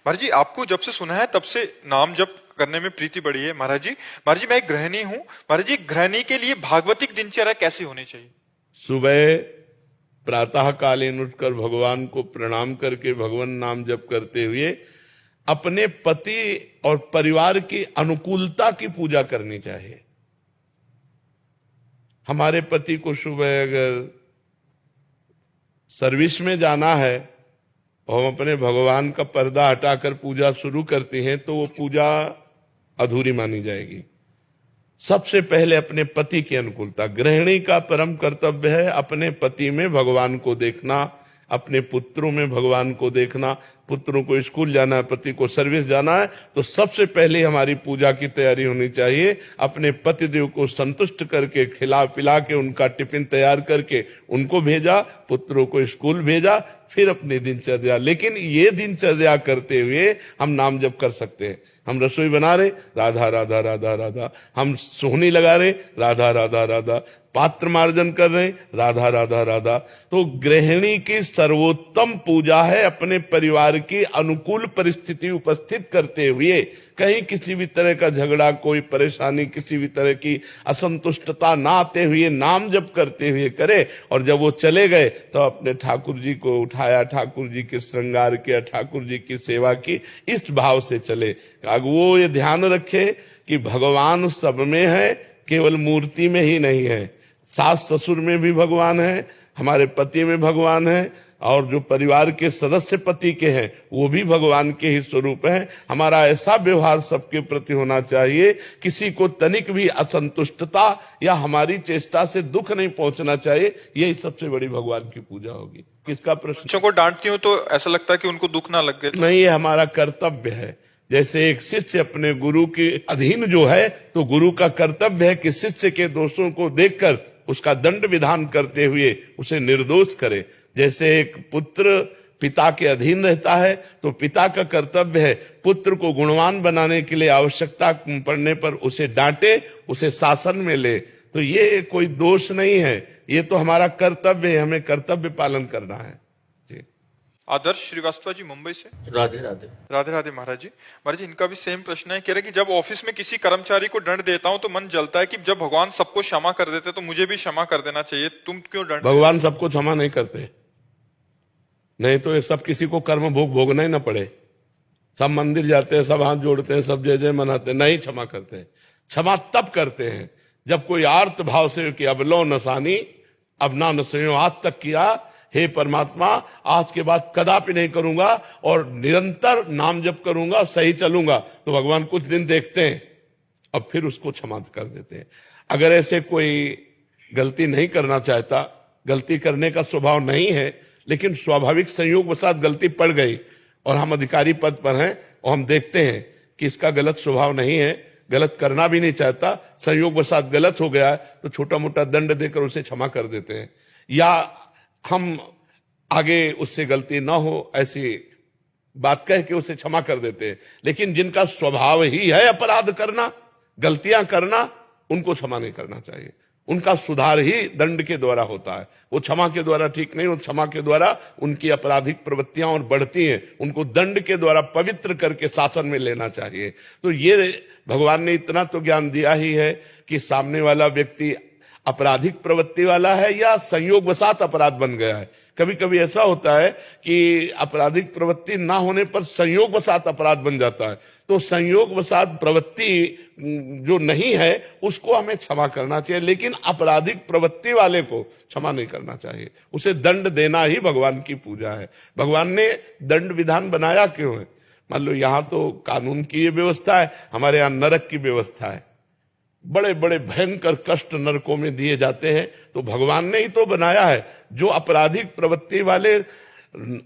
महाराज जी, आपको जब से सुना है तब से नाम जप करने में प्रीति बढ़ी है। महाराज जी मैं एक गृहिणी हूँ। महाराज जी, गृहिणी के लिए भागवतिक दिनचर्या कैसी होनी चाहिए? सुबह प्रातः कालीन उठकर भगवान को प्रणाम करके भगवान नाम जप करते हुए अपने पति और परिवार की अनुकूलता की पूजा करनी चाहिए। हमारे पति को सुबह अगर सर्विस में जाना है और हम अपने भगवान का पर्दा हटाकर पूजा शुरू करते हैं तो वो पूजा अधूरी मानी जाएगी। सबसे पहले अपने पति की अनुकूलता। गृहिणी का परम कर्तव्य है अपने पति में भगवान को देखना, अपने पुत्रों में भगवान को देखना। पुत्रों को स्कूल जाना है, पति को सर्विस जाना है, तो सबसे पहले हमारी पूजा की तैयारी होनी चाहिए। अपने पतिदेव को संतुष्ट करके खिला पिला के उनका टिफिन तैयार करके उनको भेजा, पुत्रों को स्कूल भेजा, फिर अपनी दिनचर्या। लेकिन ये दिनचर्या करते हुए हम नाम जप कर सकते हैं। हम रसोई बना रहे, राधा राधा राधा राधा, हम सोहनी लगा रहे, राधा राधा राधा, पात्र मार्जन कर रहे, राधा राधा राधा। तो गृहिणी की सर्वोत्तम पूजा है अपने परिवार की अनुकूल परिस्थिति उपस्थित करते हुए कहीं किसी भी तरह का झगड़ा, कोई परेशानी, किसी भी तरह की असंतुष्टता ना आते हुए नाम जप करते हुए करे। और जब वो चले गए तो अपने ठाकुर जी को उठाया, ठाकुर जी के श्रृंगार किया, ठाकुर जी की सेवा की, इस भाव से चले। वो ये ध्यान रखे कि भगवान सब में है, केवल मूर्ति में ही नहीं है। सास ससुर में भी भगवान है, हमारे पति में भगवान है, और जो परिवार के सदस्य पति के हैं वो भी भगवान के ही स्वरूप हैं। हमारा ऐसा व्यवहार सबके प्रति होना चाहिए, किसी को तनिक भी असंतुष्टता या हमारी चेष्टा से दुख नहीं पहुंचना चाहिए। यही सबसे बड़ी भगवान की पूजा होगी। किसका प्रश्न? बच्चों को डांटती हूँ तो ऐसा लगता है कि उनको दुख ना लग गए। नहीं, ये हमारा कर्तव्य है। जैसे एक शिष्य अपने गुरु के अधीन जो है, तो गुरु का कर्तव्य है कि शिष्य के दोषों को देखकर उसका दंड विधान करते हुए उसे निर्दोष करे। जैसे एक पुत्र पिता के अधीन रहता है तो पिता का कर्तव्य है पुत्र को गुणवान बनाने के लिए आवश्यकता पड़ने पर उसे डांटे, उसे शासन में ले। तो ये कोई दोष नहीं है, ये तो हमारा कर्तव्य है, हमें कर्तव्य पालन करना है। आदर्श श्रीवास्तव जी मुंबई से। राधे राधे। राधे राधे महाराज जी। महाराज जी, इनका भी सेम प्रश्न है। कह रहे कि जब ऑफिस में किसी कर्मचारी को दंड देता हूं तो मन जलता है कि जब भगवान सबको क्षमा कर देते तो मुझे भी क्षमा कर देना चाहिए, तुम क्यों दंड? भगवान सबको क्षमा नहीं करते, नहीं तो ये सब किसी को कर्म भोग भोगना ही ना पड़े। सब मंदिर जाते हैं, सब हाथ जोड़ते हैं, सब जय जय मनाते हैं, नहीं क्षमा करते हैं। क्षमा तब करते हैं जब कोई आर्त भाव से कि अब लो नसानी अब ना नसो, आज तक किया, हे परमात्मा आज के बाद कदापि नहीं करूंगा और निरंतर नाम जप करूंगा, सही चलूंगा, तो भगवान कुछ दिन देखते हैं अब फिर उसको क्षमा कर देते हैं। अगर ऐसे कोई गलती नहीं करना चाहता, गलती करने का स्वभाव नहीं है, लेकिन स्वाभाविक संयोगवशात गलती पड़ गई और हम अधिकारी पद पर हैं और हम देखते हैं कि इसका गलत स्वभाव नहीं है, गलत करना भी नहीं चाहता, संयोगवशात गलत हो गया है, तो छोटा मोटा दंड देकर उसे क्षमा कर देते हैं। या हम आगे उससे गलती ना हो ऐसी बात कह के उसे क्षमा कर देते हैं। लेकिन जिनका स्वभाव ही है अपराध करना, गलतियां करना, उनको क्षमा नहीं करना चाहिए। उनका सुधार ही दंड के द्वारा होता है, वो क्षमा के द्वारा ठीक नहीं। वो क्षमा के द्वारा उनकी आपराधिक प्रवृत्तियां और बढ़ती हैं, उनको दंड के द्वारा पवित्र करके शासन में लेना चाहिए। तो ये भगवान ने इतना तो ज्ञान दिया ही है कि सामने वाला व्यक्ति आपराधिक प्रवृत्ति वाला है या संयोगवशात अपराध बन गया है। कभी कभी ऐसा होता है कि आपराधिक प्रवृत्ति ना होने पर संयोगवशात अपराध बन जाता है। तो संयोगवशात प्रवृत्ति जो नहीं है उसको हमें क्षमा करना चाहिए, लेकिन आपराधिक प्रवृत्ति वाले को क्षमा नहीं करना चाहिए। उसे दंड देना ही भगवान की पूजा है। भगवान ने दंड विधान बनाया क्यों है? मान लो यहाँ तो कानून की ये व्यवस्था है, हमारे यहाँ नरक की व्यवस्था है। बड़े बड़े भयंकर कष्ट नरकों में दिए जाते हैं, तो भगवान ने ही तो बनाया है। जो आपराधिक प्रवृत्ति वाले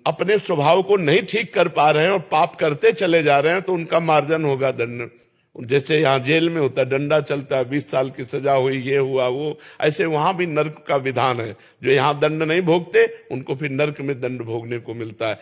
अपने स्वभाव को नहीं ठीक कर पा रहे हैं और पाप करते चले जा रहे हैं, तो उनका मार्जन होगा दंड। जैसे यहाँ जेल में होता है, डंडा चलता है, 20 साल की सजा हुई, ये हुआ वो, ऐसे वहां भी नर्क का विधान है। जो यहाँ दंड नहीं भोगते उनको फिर नर्क में दंड भोगने को मिलता है।